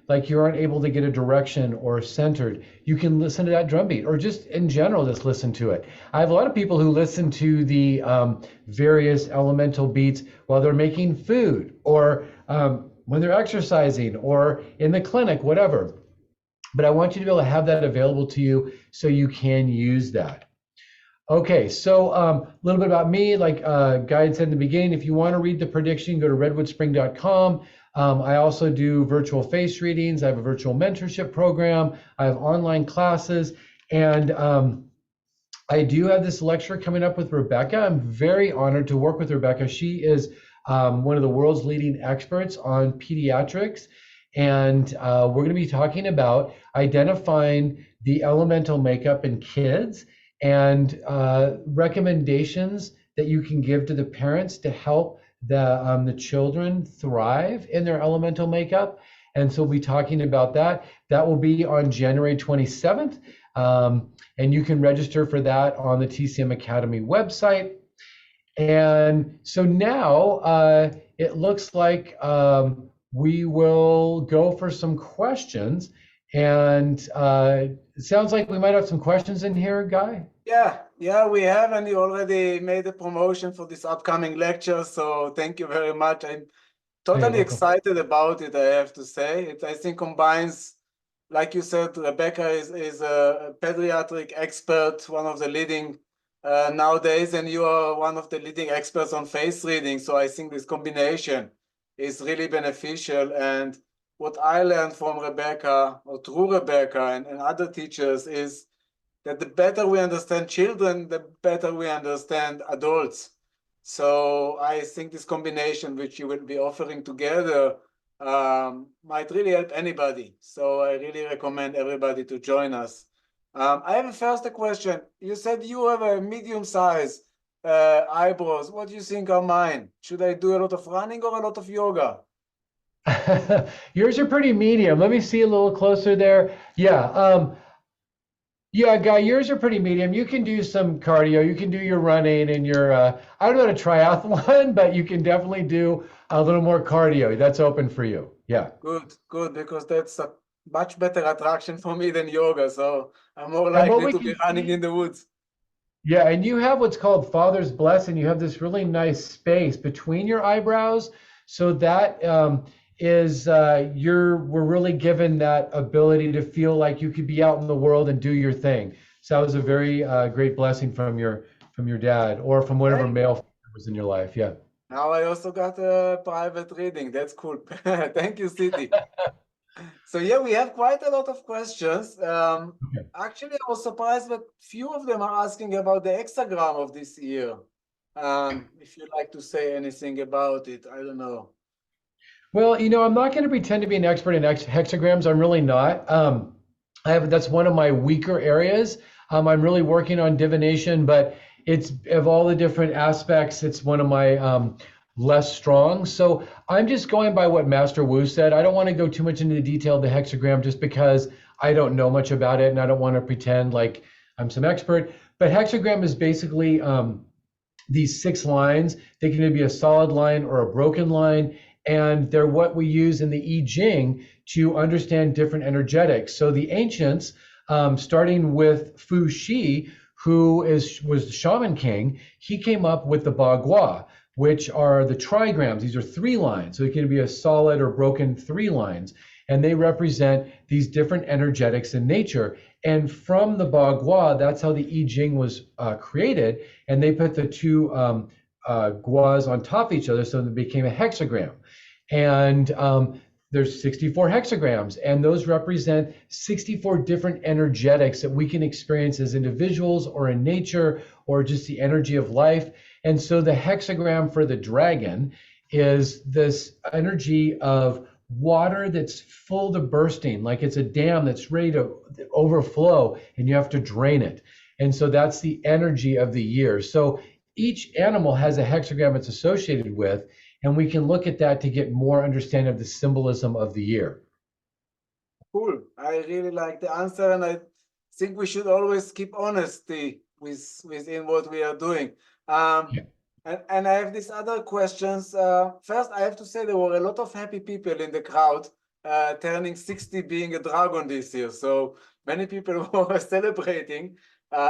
like you aren't able to get a direction or centered, you can listen to that drumbeat, or just in general, just listen to it. I have a lot of people who listen to the various elemental beats while they're making food, or when they're exercising, or in the clinic, whatever. But I want you to be able to have that available to you so you can use that. Okay, so a little bit about me, like Guy said in the beginning, if you want to read the prediction, go to redwoodspring.com. I also do virtual face readings. I have a virtual mentorship program. I have online classes. And I do have this lecture coming up with Rebecca. I'm very honored to work with Rebecca. She is one of the world's leading experts on pediatrics. And we're going to be talking about identifying the elemental makeup in kids, and recommendations that you can give to the parents to help the children thrive in their elemental makeup. And so we'll be talking about that. That will be on January 27th. And you can register for that on the TCM Academy website. And so now it looks like we will go for some questions. And it sounds like we might have some questions in here, Guy. Yeah, we have, and you already made a promotion for this upcoming lecture, so thank you very much. I'm totally excited about it, I have to say. It, I think, combines, like you said, Rebecca is a pediatric expert, one of the leading nowadays, and you are one of the leading experts on face reading, so I think this combination is really beneficial. And what I learned from Rebecca, or through Rebecca and other teachers, is that the better we understand children, the better we understand adults. So I think this combination, which you will be offering together, might really help anybody. So I really recommend everybody to join us. I have first a question. You said you have a medium size eyebrows. What do you think are mine? Should I do a lot of running or a lot of yoga? Yours are pretty medium. Let me see a little closer there. Yeah, Guy, yours are pretty medium. You can do some cardio. You can do your running and your, I don't know, a triathlon, but you can definitely do a little more cardio. That's open for you. Yeah. Good, because that's a much better attraction for me than yoga. So I'm more likely to be running in the woods. Yeah, and you have what's called Father's Blessing. You have this really nice space between your eyebrows. So that we're really given that ability to feel like you could be out in the world and do your thing. So that was a very great blessing from your dad, or from whatever male figure was in your life. Yeah. Now I also got a private reading. That's cool. Thank you, City. So yeah, we have quite a lot of questions. Actually, I was surprised that few of them are asking about the hexagram of this year. If you'd like to say anything about it, I don't know. Well, I'm not going to pretend to be an expert in hexagrams. I'm really not. That's one of my weaker areas. I'm really working on divination, but it's, of all the different aspects, it's one of my less strong. So I'm just going by what Master Wu said. I don't want to go too much into the detail of the hexagram just because I don't know much about it, and I don't want to pretend like I'm some expert. But hexagram is basically these 6 lines. They can either be a solid line or a broken line. And they're what we use in the I Ching to understand different energetics. So the ancients, starting with Fu Shi, who was the shaman king, he came up with the Bagua, which are the trigrams. These are 3 lines. So it can be a solid or broken 3 lines. And they represent these different energetics in nature. And from the Bagua, that's how the I Ching was created. And they put the 2 guas on top of each other, so it became a hexagram. And there's 64 hexagrams, and those represent 64 different energetics that we can experience as individuals or in nature, or just the energy of life. And so the hexagram for the dragon is this energy of water that's full to bursting, like it's a dam that's ready to overflow and you have to drain it. And so that's the energy of the year. So each animal has a hexagram it's associated with, and we can look at that to get more understanding of the symbolism of the year. Cool. I really like the answer, and I think we should always keep honesty within what we are doing. Yeah. And I have these other questions. First, I have to say there were a lot of happy people in the crowd, turning 60 being a dragon this year. So many people were celebrating.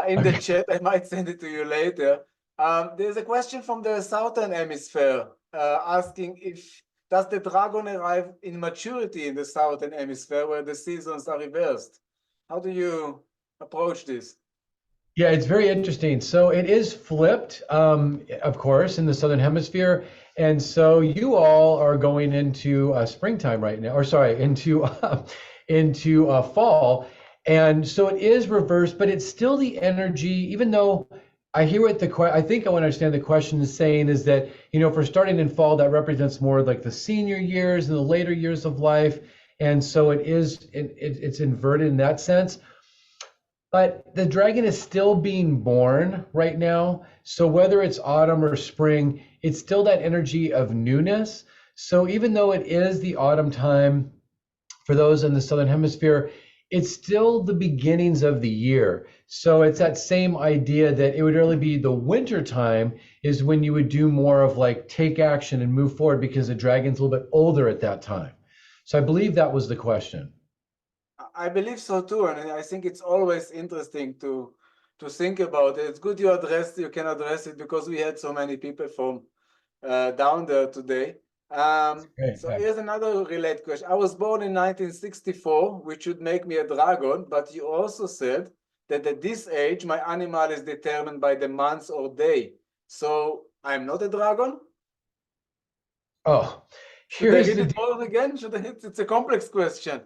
In the chat, I might send it to you later. There's a question from the Southern Hemisphere asking if does the dragon arrive in maturity in the Southern Hemisphere where the seasons are reversed? How do you approach this? Yeah, it's very interesting. So it is flipped, of course, in the Southern Hemisphere. And so you all are going into springtime right now, or sorry, into fall. And so it is reversed, but it's still the energy, even though I hear what I think I want to understand the question is saying is that, if we're starting in fall, that represents more like the senior years and the later years of life. And so it's inverted in that sense. But the dragon is still being born right now. So whether it's autumn or spring, it's still that energy of newness. So even though it is the autumn time for those in the Southern Hemisphere, it's still the beginnings of the year. So it's that same idea that it would really be the winter time is when you would do more of like take action and move forward because the dragon's a little bit older at that time. So I believe that was the question. I believe so too, and I think it's always interesting to think about it. It's good you can address it because we had so many people from down there today. So here's another related question. I was born in 1964, which would make me a dragon, but you also said that at this age, my animal is determined by the month or day. So I'm not a dragon? Oh, should I read it all again? It's a complex question.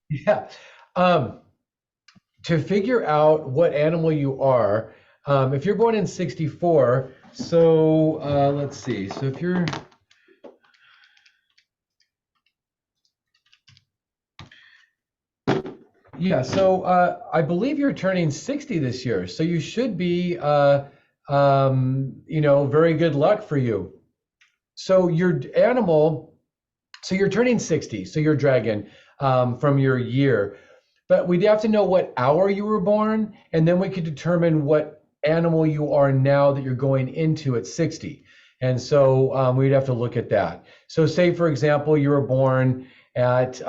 Yeah. To figure out what animal you are, if you're born in 64, so let's see. So if you're so I believe you're turning 60 this year, so you should be, very good luck for you. So your animal, so you're turning 60, so you're dragon from your year, but we'd have to know what hour you were born, and then we could determine what animal you are now that you're going into at 60. And so we'd have to look at that. So say, for example, you were born at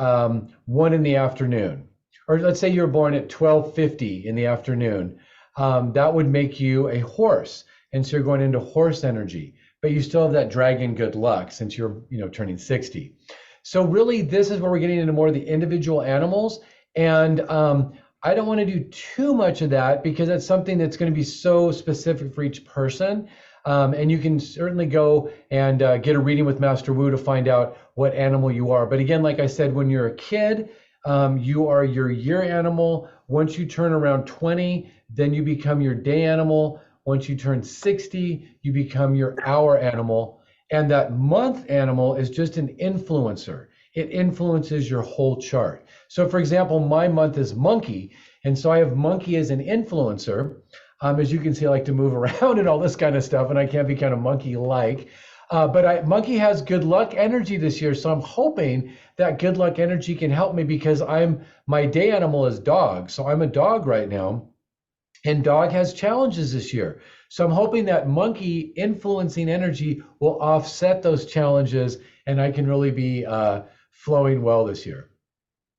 1 in the afternoon. Or let's say you were born at 12:50 in the afternoon. That would make you a horse. And so you're going into horse energy, but you still have that dragon good luck since you're, turning 60. So really, this is where we're getting into more of the individual animals. And I don't want to do too much of that because that's something that's going to be so specific for each person. And you can certainly go and get a reading with Master Wu to find out what animal you are. But again, like I said, when you're a kid, you are your year animal. Once you turn around 20, then you become your day animal. Once you turn 60, you become your hour animal. And that month animal is just an influencer. It influences your whole chart. So for example, my month is monkey. And so I have monkey as an influencer. As you can see, I like to move around and all this kind of stuff, and I can be kind of monkey-like. But monkey has good luck energy this year, so I'm hoping that good luck energy can help me because my day animal is dog, so I'm a dog right now, and dog has challenges this year. So I'm hoping that monkey influencing energy will offset those challenges, and I can really be flowing well this year.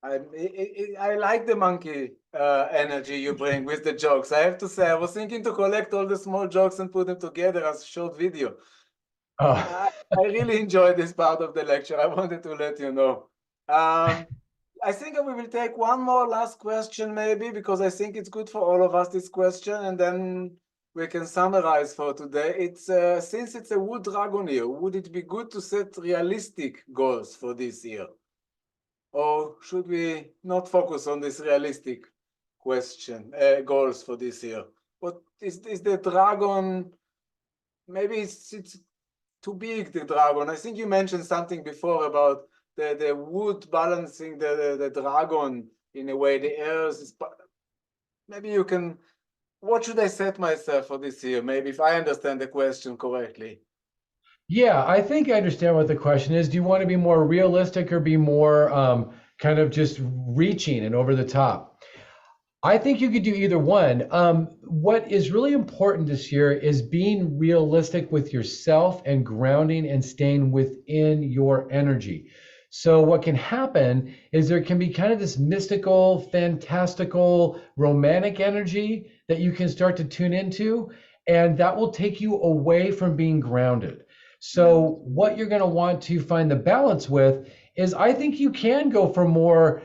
I like the monkey energy you bring with the jokes. I have to say, I was thinking to collect all the small jokes and put them together as a short video. I really enjoyed this part of the lecture. I wanted to let you know. I think we will take one more last question maybe, because I think it's good for all of us, this question, and then we can summarize for today. It's since it's a wood dragon year, would it be good to set realistic goals for this year? Or should we not focus on this realistic question, goals for this year? What is the dragon maybe it's too big, the dragon. I think you mentioned something before about the wood balancing the dragon in a way. The earth is, maybe you can, what should I set myself for this year? Maybe if I understand the question correctly. Yeah, I think I understand what the question is. Do you want to be more realistic or be more kind of just reaching and over the top? I think you could do either one. What is really important this year is being realistic with yourself and grounding and staying within your energy. So what can happen is there can be kind of this mystical, fantastical, romantic energy that you can start to tune into, and that will take you away from being grounded. So what you're going to want to find the balance with is I think you can go for more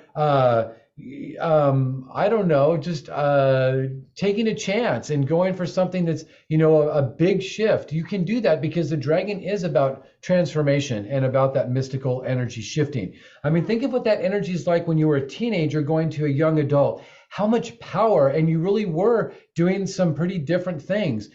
I don't know, just taking a chance and going for something that's, a big shift. You can do that because the dragon is about transformation and about that mystical energy shifting. I mean, think of what that energy is like when you were a teenager going to a young adult. How much power, and you really were doing some pretty different things.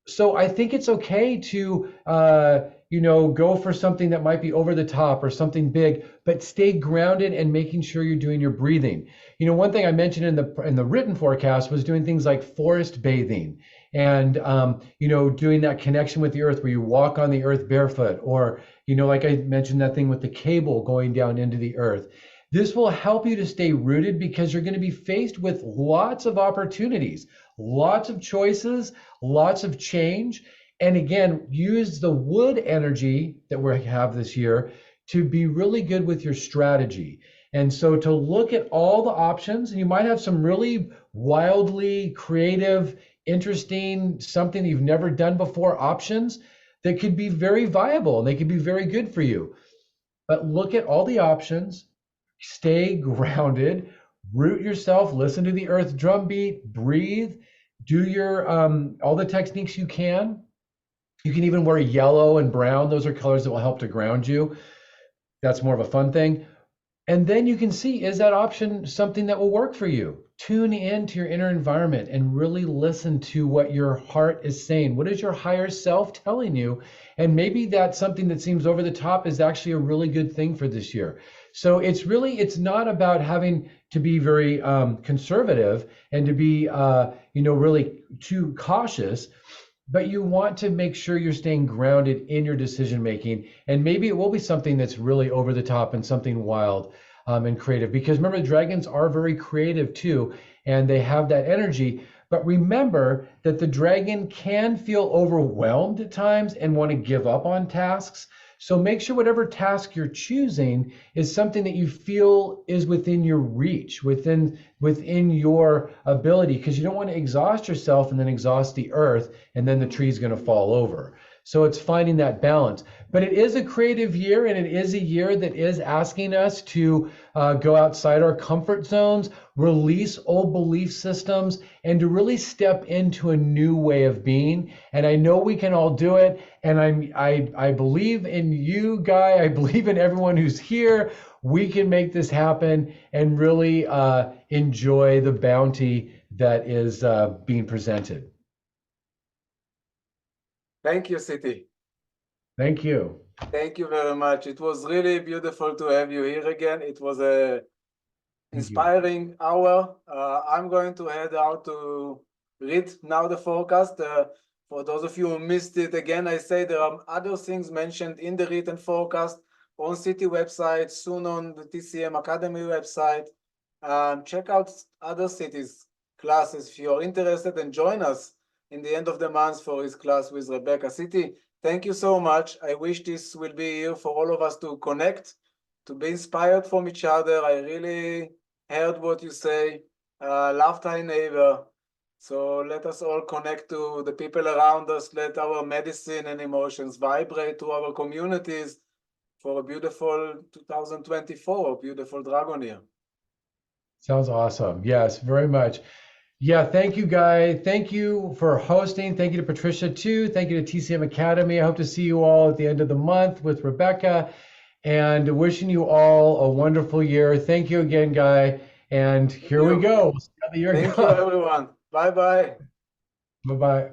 So I think it's okay to go for something that might be over the top or something big, but stay grounded and making sure you're doing your breathing. One thing I mentioned in the written forecast was doing things like forest bathing and doing that connection with the earth where you walk on the earth barefoot, or like I mentioned, that thing with the cable going down into the earth. This will help you to stay rooted because you're going to be faced with lots of opportunities, lots of choices, lots of change. And again, use the wood energy that we have this year to be really good with your strategy. And so to look at all the options, and you might have some really wildly creative, interesting, something that you've never done before options that could be very viable and they could be very good for you. But look at all the options, stay grounded, root yourself, listen to the earth drumbeat, breathe, do your all the techniques you can. You can even wear yellow and brown. Those are colors that will help to ground you. That's more of a fun thing. And then you can see, is that option something that will work for you? Tune into your inner environment and really listen to what your heart is saying. What is your higher self telling you? And maybe that something that seems over the top is actually a really good thing for this year. So it's not about having to be very conservative and to be, really too cautious, but you want to make sure you're staying grounded in your decision making. And maybe it will be something that's really over the top and something wild and creative. Because remember, dragons are very creative too, and they have that energy. But remember that the dragon can feel overwhelmed at times and want to give up on tasks. So make sure whatever task you're choosing is something that you feel is within your reach, within your ability, because you don't want to exhaust yourself and then exhaust the earth, and then the tree's going to fall over. So it's finding that balance. But it is a creative year, and it is a year that is asking us to go outside our comfort zones, release old belief systems, and to really step into a new way of being. And I know we can all do it. And I believe in you, Guy. I believe in everyone who's here. We can make this happen and really enjoy the bounty that is being presented. Thank you, CT. Thank you. Thank you very much. It was really beautiful to have you here again. It was a inspiring hour. I'm going to head out to read now the forecast. For those of you who missed it, again, I say there are other things mentioned in the written forecast on CT website, soon on the TCM Academy website. Check out other cities' classes if you're interested, and join us in the end of the month for his class with Rebecca. CT, thank you so much. I wish this will be here for all of us to connect, to be inspired from each other. I really heard what you say, love thy neighbor. So let us all connect to the people around us. Let our medicine and emotions vibrate to our communities for a beautiful 2024, beautiful dragon year. Sounds awesome. Yes, very much. Yeah, thank you, Guy. Thank you for hosting. Thank you to Patricia, too. Thank you to TCM Academy. I hope to see you all at the end of the month with Rebecca, and wishing you all a wonderful year. Thank you again, Guy. And here we go. We'll see how the year goes. Thank you, everyone. Bye-bye. Bye-bye.